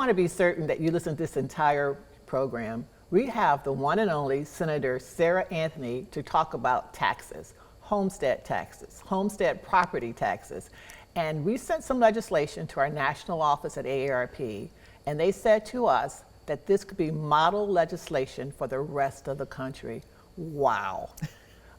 want to be certain that you listen to this entire program, we have the one and only Senator Sarah Anthony to talk about taxes, homestead property taxes. And we sent some legislation to our national office at AARP, and they said to us that this could be model legislation for the rest of the country. Wow.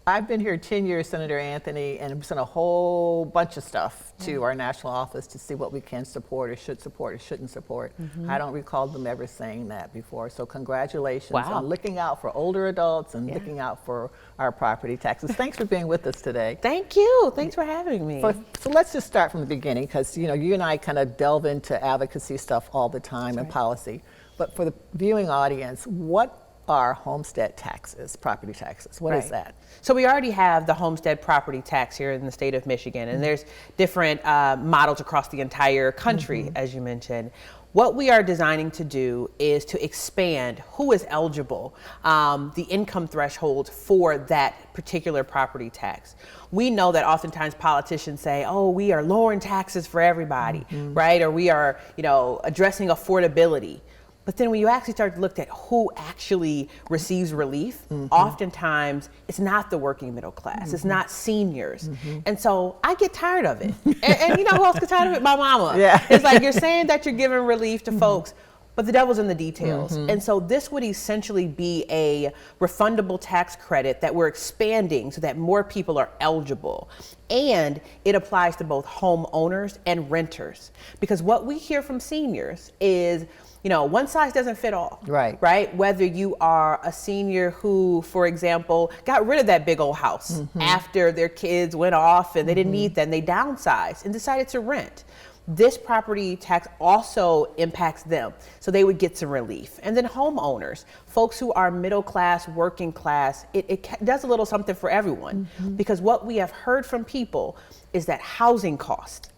I've been here 10 years, Senator Anthony, and I've sent a whole bunch of stuff to our national office to see what we can support or shouldn't support. I don't recall them ever saying that before. So congratulations on looking out for older adults and looking out for our property taxes. Thanks for being with us today. Thank you. Thanks for having me. So let's just start from the beginning, because you and I kind of delve into advocacy stuff all the time and policy. But for the viewing audience, what are homestead taxes, property taxes? What is that? So we already have the homestead property tax here in the state of Michigan, and there's different models across the entire country, as you mentioned. What we are designing to do is to expand who is eligible, the income threshold for that particular property tax. We know that oftentimes politicians say, oh, we are lowering taxes for everybody, right? Or we are, addressing affordability. But then when you actually start to look at who actually receives relief, oftentimes it's not the working middle class, it's not seniors. And so I get tired of it. And you know who else gets tired of it? My mama. It's like you're saying that you're giving relief to folks, but the devil's in the details. And so this would essentially be a refundable tax credit that we're expanding so that more people are eligible. And it applies to both homeowners and renters. Because what we hear from seniors is, one size doesn't fit all. Right? Whether you are a senior who, for example, got rid of that big old house after their kids went off and they didn't need that and they downsized and decided to rent. This property tax also impacts them, so they would get some relief. And then homeowners, folks who are middle class, working class, it does a little something for everyone. Because what we have heard from people is that housing cost.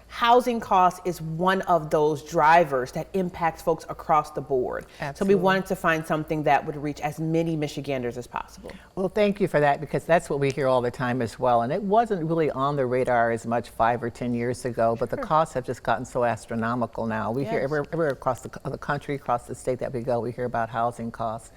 Housing cost is one of those drivers that impacts folks across the board. So we wanted to find something that would reach as many Michiganders as possible. Well, thank you for that, because that's what we hear all the time as well. And it wasn't really on the radar as much 5 or 10 years ago, but the costs have just gotten so astronomical now. We hear everywhere across the country, across the state that we go, we hear about housing costs.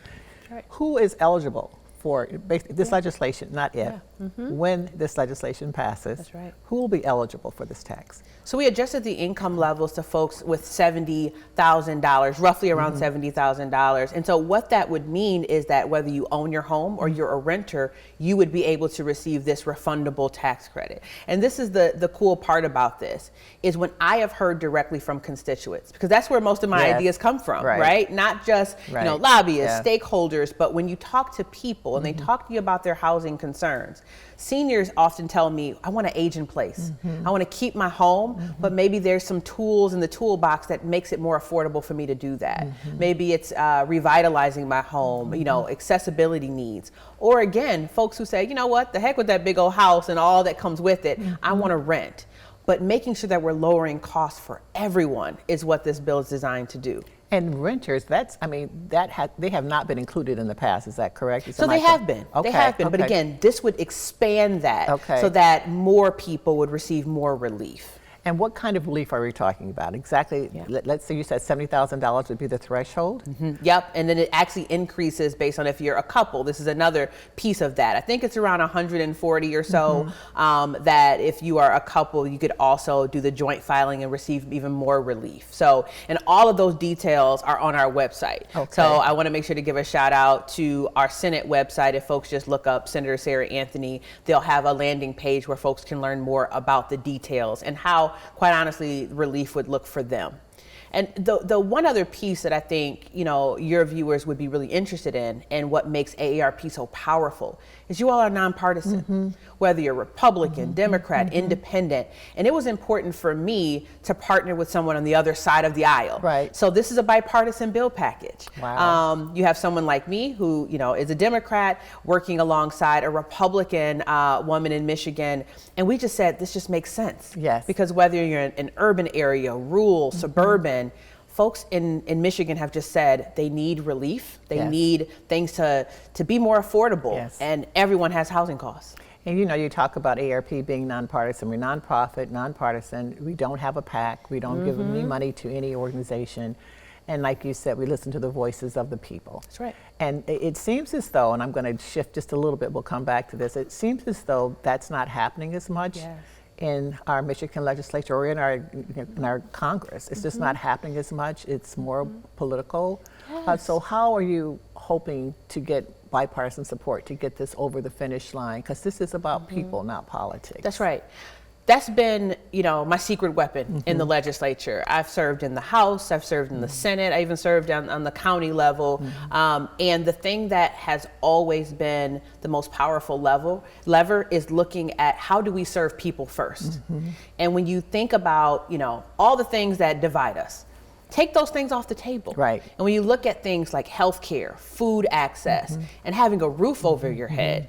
Who is eligible for this legislation, not if, when this legislation passes, who will be eligible for this tax? So we adjusted the income levels to folks with $70,000, roughly around $70,000. And so what that would mean is that whether you own your home or you're a renter, you would be able to receive this refundable tax credit. And this is the cool part about this, is when I have heard directly from constituents, because that's where most of my ideas come from, right? Not just lobbyists, stakeholders, but when you talk to people and they talk to you about their housing concerns. Seniors often tell me, I want to age in place. I want to keep my home, but maybe there's some tools in the toolbox that makes it more affordable for me to do that. Maybe it's revitalizing my home, accessibility needs. Or again, folks who say, you know what, the heck with that big old house and all that comes with it, I want to rent. But making sure that we're lowering costs for everyone is what this bill is designed to do. And renters, they have not been included in the past, is that correct? So they have been. They have been, but again, this would expand that so that more people would receive more relief. And what kind of relief are we talking about? Exactly, let's say you said $70,000 would be the threshold? Yep, and then it actually increases based on if you're a couple. This is another piece of that. I think it's around 140 or so that if you are a couple, you could also do the joint filing and receive even more relief. So, and all of those details are on our website. So I want to make sure to give a shout out to our Senate website. If folks just look up Senator Sarah Anthony, they'll have a landing page where folks can learn more about the details and how, quite honestly, relief would look for them. And the one other piece that I think, your viewers would be really interested in, and what makes AARP so powerful, is you all are nonpartisan, whether you're Republican, Democrat, Independent. And it was important for me to partner with someone on the other side of the aisle. So this is a bipartisan bill package. You have someone like me who, is a Democrat working alongside a Republican woman in Michigan. And we just said, this just makes sense. Because whether you're in an urban area, rural, suburban, folks in Michigan have just said they need relief. They need things to be more affordable, and everyone has housing costs. And you talk about ARP being nonpartisan. We're nonprofit, nonpartisan. We don't have a PAC. We don't give any money to any organization. And like you said, we listen to the voices of the people. That's right. And it seems as though, and I'm going to shift just a little bit, we'll come back to this, it seems as though that's not happening as much in our Michigan legislature or in our Congress. It's just not happening as much. It's more political. So how are you hoping to get bipartisan support to get this over the finish line? Because this is about people, not politics. That's right. That's been, my secret weapon in the legislature. I've served in the House, I've served in the Senate, I even served on the county level. And the thing that has always been the most powerful lever is looking at how do we serve people first. And when you think about, all the things that divide us, take those things off the table. Right. And when you look at things like healthcare, food access, and having a roof over your head,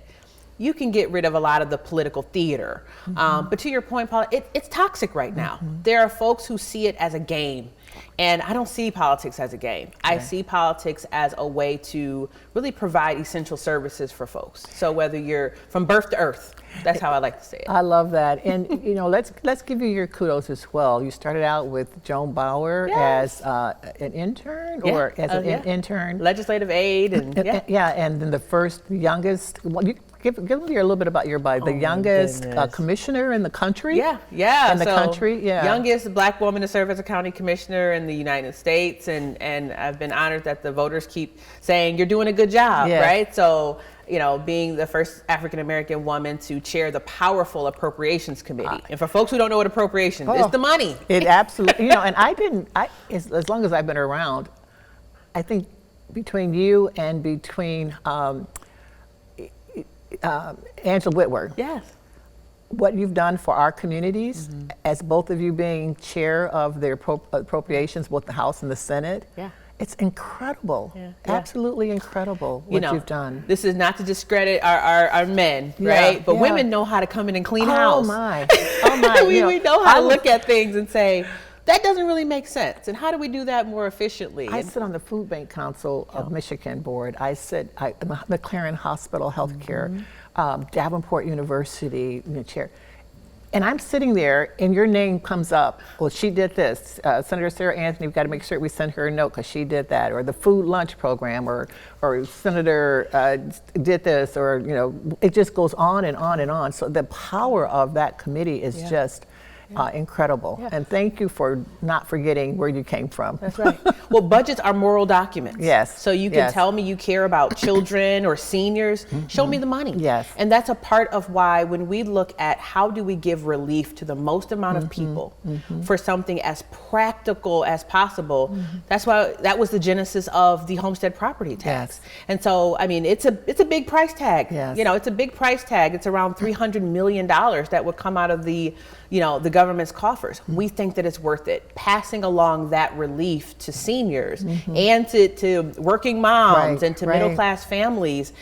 you can get rid of a lot of the political theater. But to your point, Paula, it's toxic right now. There are folks who see it as a game. And I don't see politics as a game. I see politics as a way to really provide essential services for folks. So whether you're from birth to earth, that's how I like to say it. I love that. And let's give you your kudos as well. You started out with Joan Bauer as an intern or as an intern. Legislative aid and and then the youngest, give me a little bit about your bio. The youngest commissioner in the country? In the country. Youngest Black woman to serve as a county commissioner in the United States. And I've been honored that the voters keep saying, you're doing a good job, right? So, being the first African-American woman to chair the powerful Appropriations Committee. And for folks who don't know what appropriations, it's the money. It absolutely, and as long as I've been around, I think between you and between Angela Whitworth. What you've done for our communities, as both of you being chair of the appropriations, both the House and the Senate, it's incredible. Absolutely incredible what you've done. This is not to discredit our men, right? But women know how to come in and clean house. Oh my. We know how to look at things and say, that doesn't really make sense. And how do we do that more efficiently? I sit on the Food Bank Council of Michigan board. I sit at McLaren Hospital Healthcare, Davenport University chair. And I'm sitting there and your name comes up. Well, she did this. Senator Sarah Anthony, we've got to make sure we send her a note because she did that. Or the food lunch program, or Senator did this, or, it just goes on and on and on. So the power of that committee is just incredible. And thank you for not forgetting where you came from. That's right. Well, budgets are moral documents. So you can tell me you care about children or seniors, show me the money. And that's a part of why when we look at how do we give relief to the most amount of people for something as practical as possible, that's why that was the genesis of the Homestead property tax. And so, I mean, it's a big price tag. It's a big price tag. It's around $300 million that would come out of the government's coffers. We think that it's worth it. Passing along that relief to seniors and to working moms and to middle class families.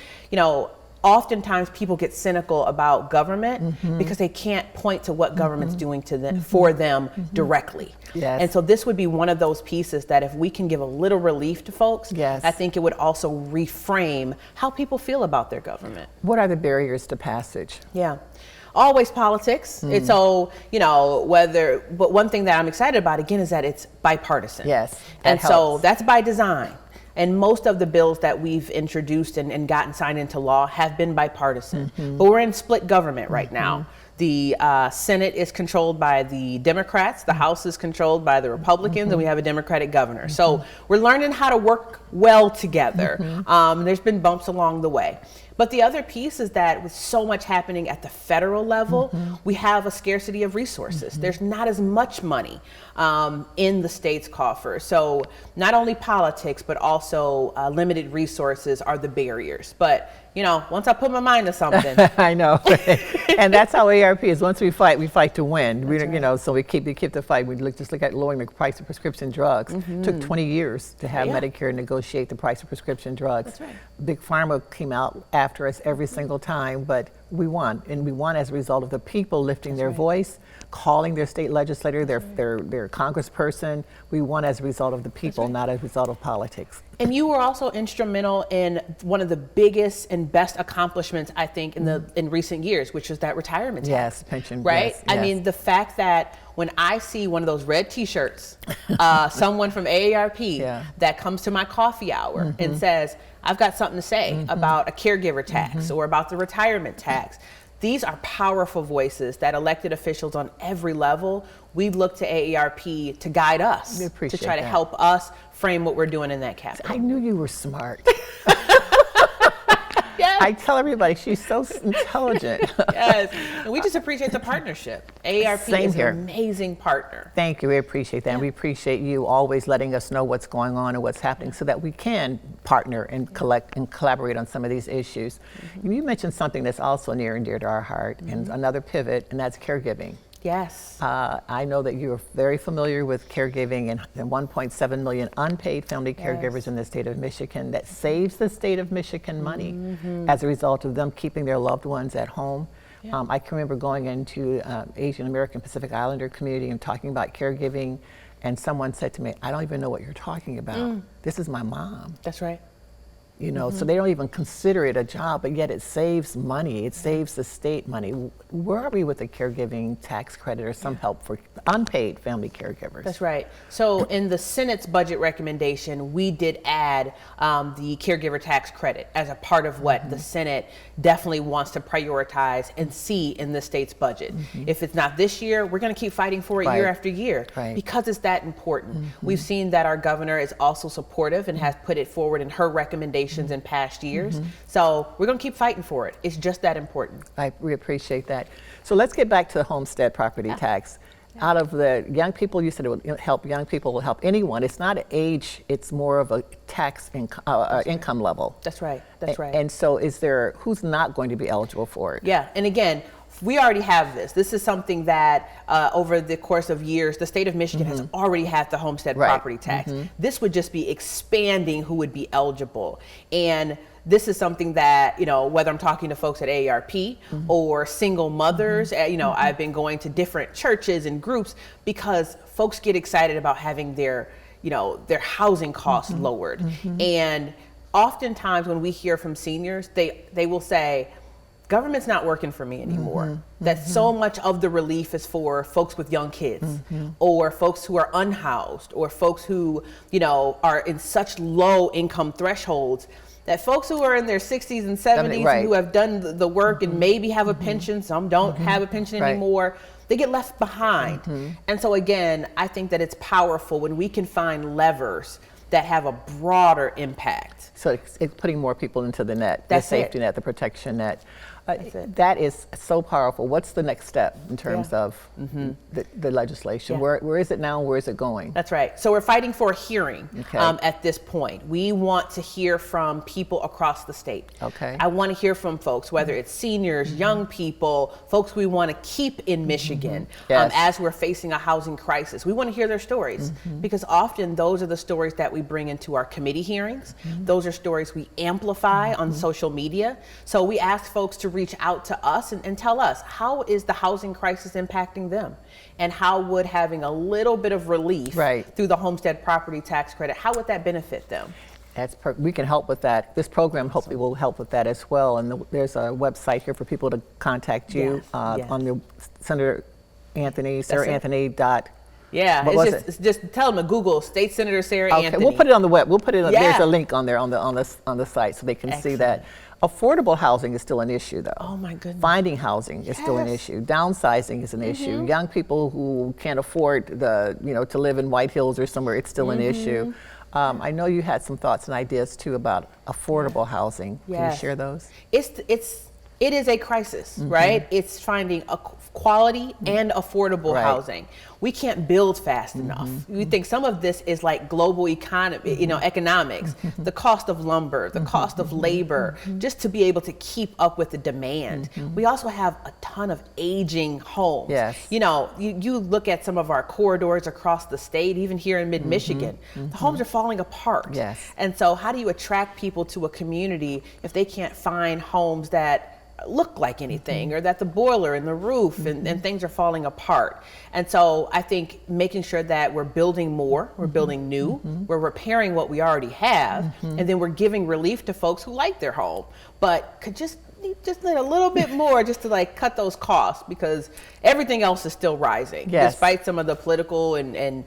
Oftentimes people get cynical about government because they can't point to what government's doing to them for them directly. And so this would be one of those pieces that if we can give a little relief to folks, I think it would also reframe how people feel about their government. What are the barriers to passage? Always politics. It's so, but one thing that I'm excited about again is that it's bipartisan. And so that's by design. And most of the bills that we've introduced and gotten signed into law have been bipartisan. But we're in split government right now. The Senate is controlled by the Democrats, the House is controlled by the Republicans, and we have a Democratic governor. So we're learning how to work well together. There's been bumps along the way. But the other piece is that with so much happening at the federal level, we have a scarcity of resources. There's not as much money in the state's coffers. So not only politics, but also limited resources are the barriers. But once I put my mind to something. I know. And that's how ARP is. Once we fight to win. So we keep the fight. We look at lowering the price of prescription drugs. It took 20 years to have Medicare negotiate the price of prescription drugs. Big Pharma came out after us every single time, but we won. And we won as a result of the people lifting their voice, calling their state legislator, their congressperson. We won as a result of the people, not as a result of politics. And you were also instrumental in one of the biggest and best accomplishments, I think, in recent years, which is that retirement tax. Yes, pension. Right? Yes, I yes. mean, the fact that when I see one of those red T-shirts, someone from AARP that comes to my coffee hour and says, I've got something to say about a caregiver tax or about the retirement tax. These are powerful voices that elected officials on every level, we look to AARP to guide us, to try to help us frame what we're doing in that capital. I knew you were smart. Yes. I tell everybody she's so intelligent. Yes, and we just appreciate the partnership. AARP is an amazing partner. Thank you, we appreciate that. And we appreciate you always letting us know what's going on and what's happening so that we can partner and collect and collaborate on some of these issues. You mentioned something that's also near and dear to our heart, and another pivot, and that's caregiving. Yes. I know that you're very familiar with caregiving and the 1.7 million unpaid family caregivers in the state of Michigan that saves the state of Michigan money as a result of them keeping their loved ones at home. I can remember going into Asian American Pacific Islander community and talking about caregiving, and someone said to me, I don't even know what you're talking about. This is my mom. That's right. You know, so they don't even consider it a job, but yet it saves money. It saves the state money. Where are we with the caregiving tax credit or some help for unpaid family caregivers? That's right. So in the Senate's budget recommendation, we did add the caregiver tax credit as a part of what the Senate definitely wants to prioritize and see in the state's budget. If it's not this year, we're going to keep fighting for it year after year because it's that important. We've seen that our governor is also supportive and has put it forward in her recommendations in past years. So we're going to keep fighting for it. It's just that important. We appreciate that. So let's get back to the homestead property tax. Out of the young people, you said it would help young people, will help anyone. It's not an age, it's more of a tax income level. That's right. That's right. And so is there, who's not going to be eligible for it? Yeah, and again, we already have this. This is something that over the course of years, the state of Michigan has already had the homestead property tax. This would just be expanding who would be eligible. And this is something that, you know, whether I'm talking to folks at AARP or single mothers, you know, I've been going to different churches and groups because folks get excited about having their, you know, their housing costs lowered. And oftentimes when we hear from seniors, they will say, government's not working for me anymore. That so much of the relief is for folks with young kids or folks who are unhoused or folks who, you know, are in such low income thresholds that folks who are in their 60s and 70s and who have done the work and maybe have a pension, some don't have a pension anymore, they get left behind. And so again, I think that it's powerful when we can find levers that have a broader impact. So it's putting more people into the net, the safety net, the protection net. That is so powerful. What's the next step in terms of the legislation? Where is it now? Where is it going? That's right. So we're fighting for a hearing at this point. We want to hear from people across the state. I want to hear from folks, whether it's seniors, young people, folks we want to keep in Michigan as we're facing a housing crisis. We want to hear their stories because often those are the stories that we bring into our committee hearings. Those are stories we amplify on social media. So we ask folks to reach out to us and tell us, how is the housing crisis impacting them? And how would having a little bit of relief through the homestead property tax credit, how would that benefit them? We can help with that. This program hopefully will help with that as well. And there's a website here for people to contact you on the Senator Anthony, Sarah Anthony. It's just tell them to Google State Senator Sarah Anthony. We'll put it on the web. We'll put it. There's a link on there on the site so they can see that. Affordable housing is still an issue, though. Oh my goodness. Finding housing is still an issue. Downsizing is an issue. Young people who can't afford to live in White Hills or somewhere, it's still an issue. I know you had some thoughts and ideas too about affordable housing. Can you share those? It is a crisis, right? It's finding a quality and affordable housing. We can't build fast enough. We think some of this is like global economy, economics, the cost of lumber, the cost of labor, just to be able to keep up with the demand. We also have a ton of aging homes. You know, you look at some of our corridors across the state, even here in mid-Michigan, the homes are falling apart. And so how do you attract people to a community if they can't find homes that look like anything, or that the boiler and the roof and things are falling apart. And so I think making sure that we're building more, we're building new, we're repairing what we already have, and then we're giving relief to folks who like their home, but could just need a little bit more just to like cut those costs, because everything else is still rising. Yes. Despite some of the political and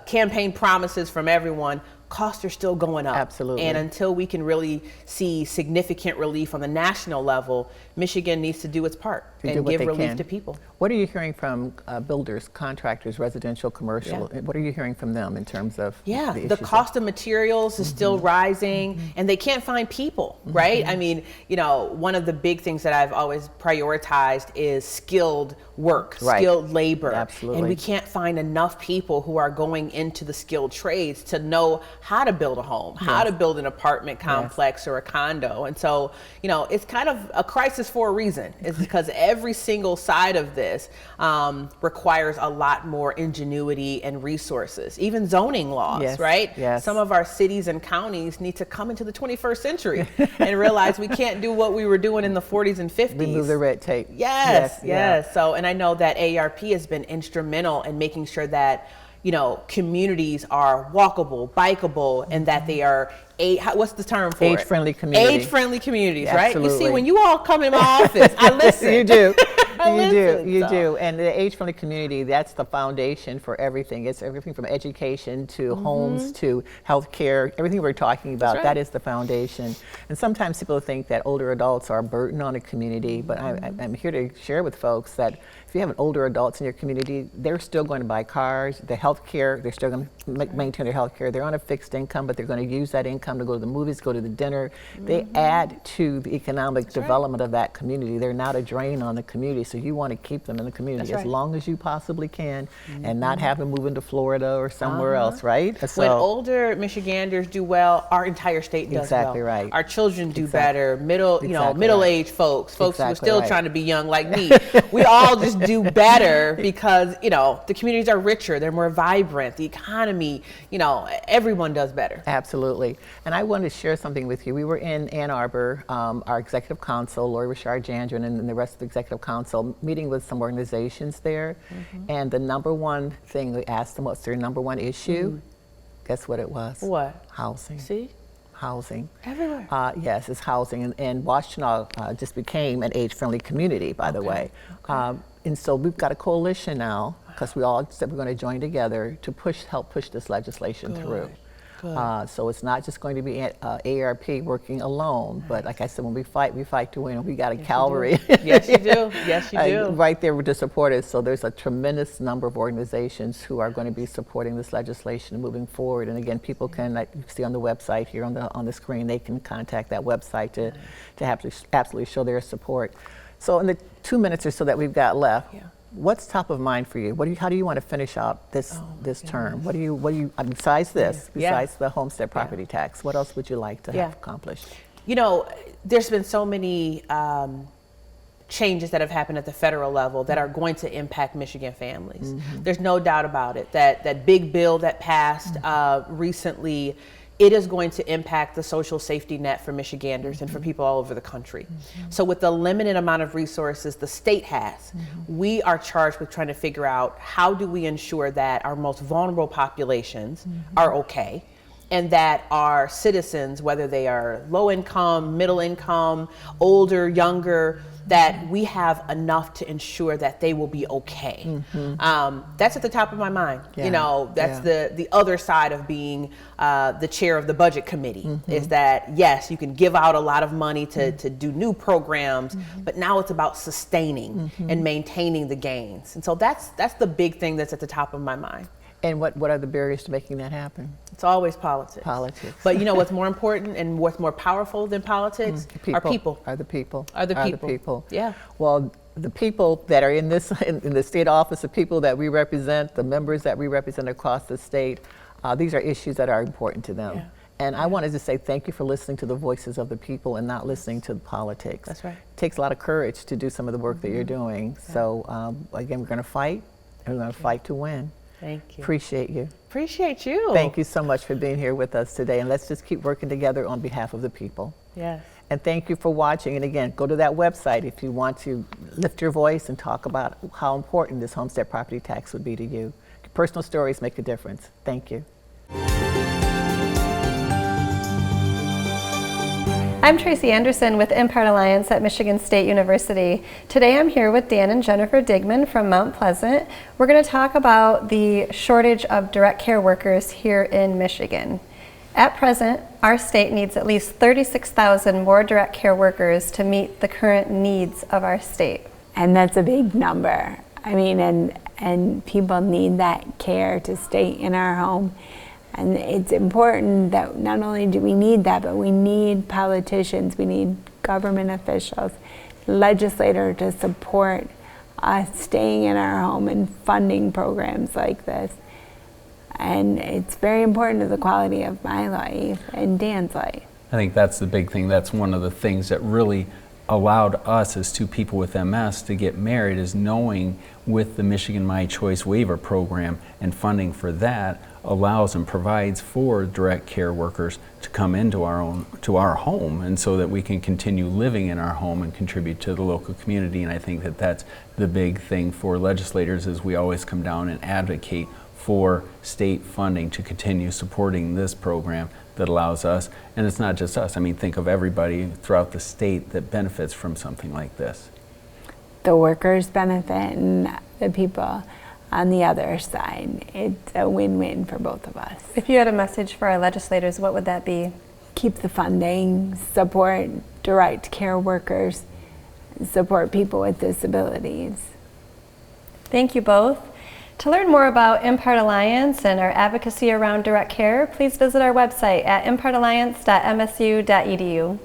campaign promises from everyone, costs are still going up. Absolutely. And until we can really see significant relief on the national level, Michigan needs to do its part and give relief to people. What are you hearing from builders, contractors, residential, commercial? Yeah. What are you hearing from them in terms of The cost of materials is still rising, and they can't find people, right? I mean, you know, one of the big things that I've always prioritized is skilled work, skilled labor. Absolutely. And we can't find enough people who are going into the skilled trades to know how to build a home, how to build an apartment complex or a condo. And so, you know, it's kind of a crisis for a reason. It's because every single side of this requires a lot more ingenuity and resources, even zoning laws, right? Yes. Some of our cities and counties need to come into the 21st century and realize we can't do what we were doing in the 40s and 50s. Remove the red tape. Yes. So, and I know that AARP has been instrumental in making sure that, you know, communities are walkable, bikeable, and that they are what's the term for it? Age-friendly community. Age-friendly communities, right? You Absolutely. see, when you all come in my office, I listen. You do. You So. do. And the age-friendly community, that's the foundation for everything. It's everything from education to homes to healthcare, everything we're talking about, right. that is the foundation. And sometimes people think that older adults are a burden on the community, but I'm here to share with folks that if you have older adults in your community, they're still going to buy cars, the healthcare, they're still going to maintain their healthcare. They're on a fixed income, but they're going to use that income to go to the movies, go to the dinner. They add to the economic development of that community. They're not a drain on the community, so you want to keep them in the community as long as you possibly can and not have them move into Florida or somewhere else, right? So, when older Michiganders do well, our entire state does Exactly well. right. Our children do better. Exactly Middle-aged folks who are Exactly still right. trying to be young like me. We all just do better because, you know, the communities are richer, they're more vibrant, the economy, you know, everyone does better. Absolutely. And I wanted to share something with you. We were in Ann Arbor, our executive council, Lori Richard Jandron, and the rest of the executive council, meeting with some organizations there. And the number one thing, we asked them what's their number one issue. Guess what it was? What? Housing. See? Housing. Everywhere. Yes, it's housing. And Washington just became an age-friendly community, by the way. And so we've got a coalition now, because we all said we're going to join together to help push this legislation through. So it's not just going to be AARP working alone, but like I said, when we fight to win. We got a cavalry. Yes, you do. Yes, you do. Right there to support us. So there's a tremendous number of organizations who are going to be supporting this legislation moving forward. And again, people can, like you see on the website here on the screen, they can contact that website to have to absolutely show their support. So in the 2 minutes or so that we've got left, what's top of mind for you? How do you want to finish out this term? What do you besides the homestead property tax? What else would you like to have accomplished? You know, there's been so many changes that have happened at the federal level that are going to impact Michigan families. There's no doubt about it. That big bill that passed recently, it is going to impact the social safety net for Michiganders and for people all over the country. So with the limited amount of resources the state has, we are charged with trying to figure out how do we ensure that our most vulnerable populations are okay, and that our citizens, whether they are low income, middle income, older, younger, that we have enough to ensure that they will be okay. That's at the top of my mind. You know, that's the other side of being the chair of the budget committee, is that yes, you can give out a lot of money to do new programs, but now it's about sustaining and maintaining the gains. And so that's the big thing that's at the top of my mind. And what are the barriers to making that happen? It's always politics. Politics. But you know what's more important and what's more powerful than politics? Are people. Are the people. Are the people. Yeah. Well, the people that are in the state office, the people that we represent, the members that we represent across the state, these are issues that are important to them. And I wanted to say thank you for listening to the voices of the people and not listening to the politics. That's right. It takes a lot of courage to do some of the work that you're doing. So again, we're going to fight, and we're going to fight to win. Thank you. Appreciate you. Appreciate you. Thank you so much for being here with us today. And let's just keep working together on behalf of the people. Yes. And thank you for watching. And again, go to that website if you want to lift your voice and talk about how important this homestead property tax would be to you. Personal stories make a difference. Thank you. I'm Tracy Anderson with Impart Alliance at Michigan State University. Today I'm here with Dan and Jennifer Digman from Mount Pleasant. We're going to talk about the shortage of direct care workers here in Michigan. At present, our state needs at least 36,000 more direct care workers to meet the current needs of our state. And that's a big number. I mean, and people need that care to stay in our home. And it's important that not only do we need that, but we need politicians, we need government officials, legislators to support us staying in our home and funding programs like this. And it's very important to the quality of my life and Dan's life. I think that's the big thing. That's one of the things that really allowed us as two people with MS to get married, is knowing with the Michigan My Choice waiver program and funding for that allows and provides for direct care workers to come into our home, and so that we can continue living in our home and contribute to the local community. And I think that that's the big thing for legislators, is we always come down and advocate for state funding to continue supporting this program that allows us, and it's not just us, I mean, think of everybody throughout the state that benefits from something like this. The workers benefit and the people on the other side. It's a win-win for both of us. If you had a message for our legislators, what would that be? Keep the funding, support direct care workers, support people with disabilities. Thank you both. To learn more about Impart Alliance and our advocacy around direct care, please visit our website at impartalliance.msu.edu.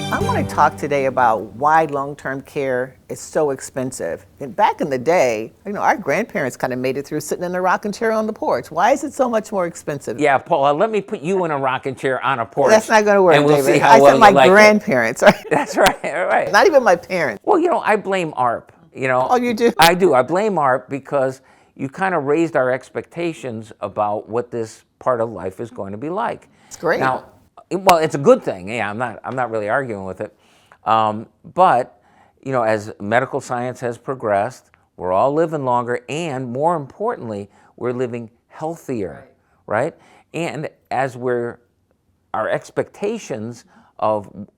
I want to talk today about why long-term care is so expensive. And back in the day, our grandparents kind of made it through sitting in a rocking chair on the porch. Why is it so much more expensive? Yeah, Paula, let me put you in a rocking chair on a porch. That's not going to work, and we'll David. See how I well said my you like grandparents. Right? That's right, right. Not even my parents. Well, I blame ARP. Oh, you do? I do. I blame ARP because you kind of raised our expectations about what this part of life is going to be like. It's great. Now, well, it's a good thing. Yeah, I'm not really arguing with it. But as medical science has progressed, we're all living longer, and more importantly, we're living healthier, right? And as our expectations of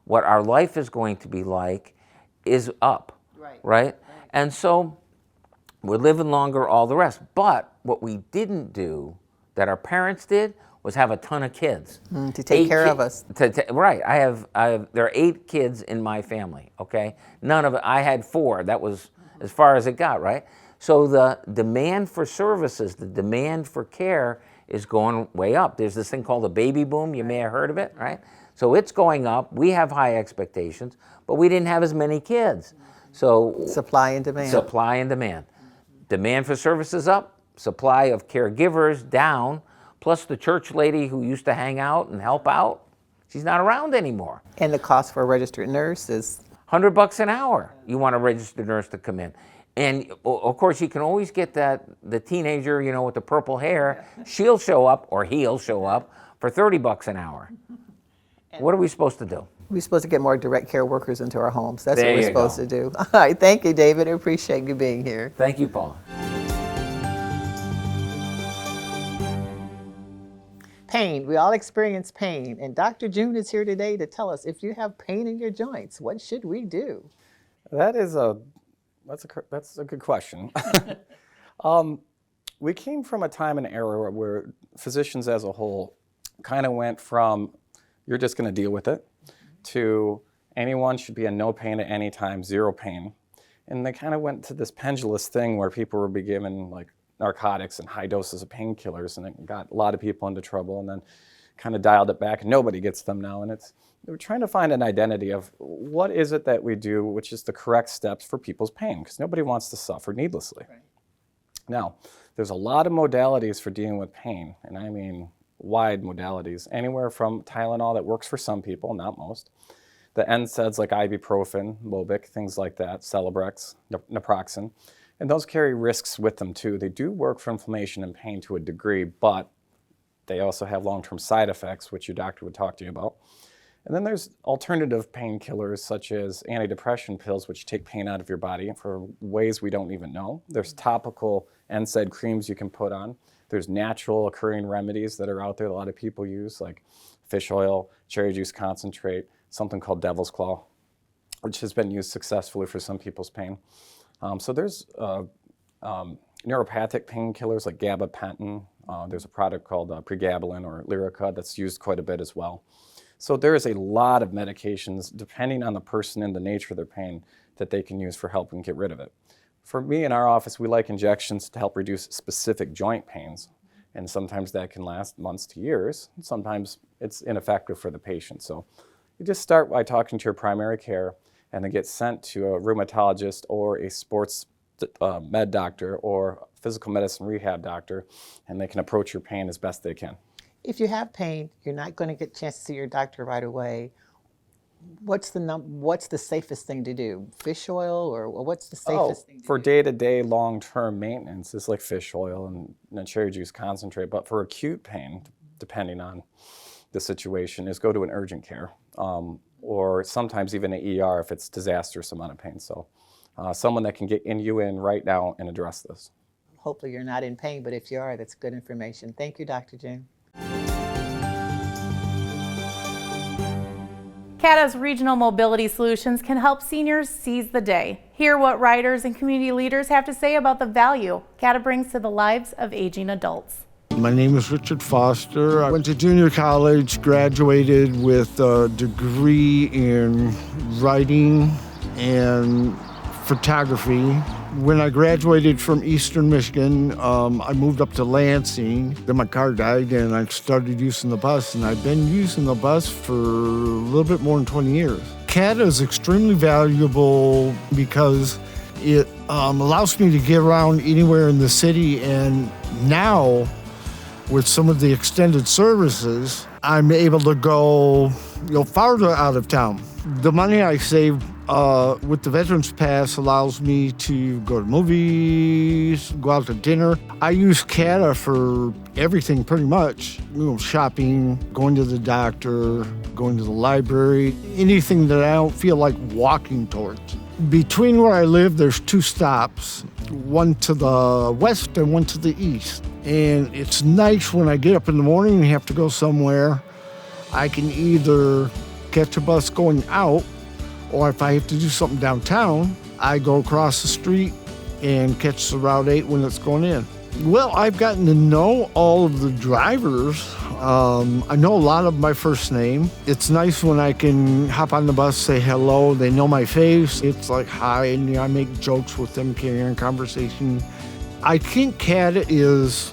what our life is going to be like is up. Right? And so we're living longer, all the rest. But what we didn't do, that our parents did, was have a ton of kids. To take care of us. Right. There are 8 kids in my family, okay? None of it, I had 4. That was as far as it got, right? So the demand for services, the demand for care is going way up. There's this thing called the baby boom. You may have heard of it, right? So it's going up. We have high expectations, but we didn't have as many kids. So supply and demand. Supply and demand. Demand for services up, supply of caregivers down, plus the church lady who used to hang out and help out, she's not around anymore. And the cost for a registered nurse is $100 an hour. You want a registered nurse to come in. And of course, you can always get the teenager, with the purple hair, she'll show up, or he'll show up, for $30 an hour. What are we supposed to do? We're supposed to get more direct care workers into our homes. That's There what we're you supposed go. to do. All right, thank you, David. I appreciate you being here. Thank you, Paul. Pain. We all experience pain. And Dr. June is here today to tell us, if you have pain in your joints, what should we do? That's a good question. We came from a time and era where physicians as a whole kind of went from, you're just going to deal with it, to anyone should be in no pain at any time, 0 pain. And they kind of went to this pendulous thing where people would be given like narcotics and high doses of painkillers, and it got a lot of people into trouble, and then kind of dialed it back, and nobody gets them now. And we're trying to find an identity of what is it that we do which is the correct steps for people's pain, because nobody wants to suffer needlessly. Right. Now, there's a lot of modalities for dealing with pain, and I mean wide modalities, anywhere from Tylenol that works for some people, not most, the NSAIDs like ibuprofen, Mobic, things like that, Celebrex, naproxen, and those carry risks with them too. They do work for inflammation and pain to a degree, but They also have long-term side effects, which your doctor would talk to you about. And then there's alternative painkillers such as antidepressant pills, which take pain out of your body for ways we don't even know. There's topical NSAID creams you can put on. There's natural occurring remedies that are out there that a lot of people use, like fish oil, cherry juice concentrate, something called devil's claw, which has been used successfully for some people's pain. So there's neuropathic painkillers like gabapentin. There's a product called pregabalin or Lyrica that's used quite a bit as well. So there is a lot of medications, depending on the person and the nature of their pain, that they can use for helping get rid of it. For me in our office, we like injections to help reduce specific joint pains. And sometimes that can last months to years. Sometimes it's ineffective for the patient. So you just start by talking to your primary care and then get sent to a rheumatologist or a sports med doctor or physical medicine rehab doctor, and they can approach your pain as best they can. If you have pain, you're not going to get a chance to see your doctor right away. What's the safest thing to do? Fish oil, or what's the safest thing to for do? day-to-day, long-term maintenance, it's like fish oil and cherry juice concentrate. But for acute pain, depending on the situation, is go to an urgent care, or sometimes even an ER if it's disastrous amount of pain. So someone that can get you in right now and address this. Hopefully you're not in pain, but if you are, that's good information. Thank you, Dr. June. CATA's regional mobility solutions can help seniors seize the day. Hear what riders and community leaders have to say about the value CATA brings to the lives of aging adults. My name is Richard Foster. I went to junior college, graduated with a degree in writing and photography. When I graduated from Eastern Michigan, I moved up to Lansing. Then my car died and I started using the bus, and I've been using the bus for a little bit more than 20 years. CATA is extremely valuable because it allows me to get around anywhere in the city, and now with some of the extended services, I'm able to go farther out of town. The money I save with the Veterans Pass allows me to go to movies, go out to dinner. I use CATA for everything pretty much. Shopping, going to the doctor, going to the library, anything that I don't feel like walking towards. Between where I live, there's 2 stops, one to the west and one to the east. And it's nice when I get up in the morning and have to go somewhere, I can either catch a bus going out, or if I have to do something downtown, I go across the street and catch the Route 8 when it's going in. Well, I've gotten to know all of the drivers. I know a lot of them by first name. It's nice when I can hop on the bus, say hello, they know my face. It's like hi, and I make jokes with them, carry on conversation. I think CATA is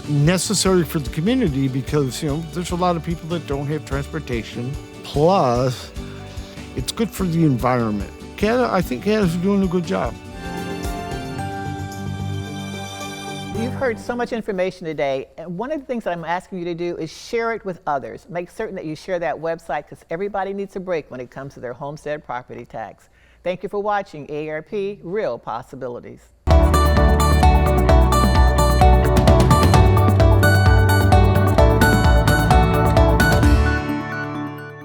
necessary for the community because, there's a lot of people that don't have transportation. Plus, it's good for the environment. I think CATA's doing a good job. You've heard so much information today, and one of the things that I'm asking you to do is share it with others. Make certain that you share that website, because everybody needs a break when it comes to their homestead property tax. Thank you for watching AARP Real Possibilities.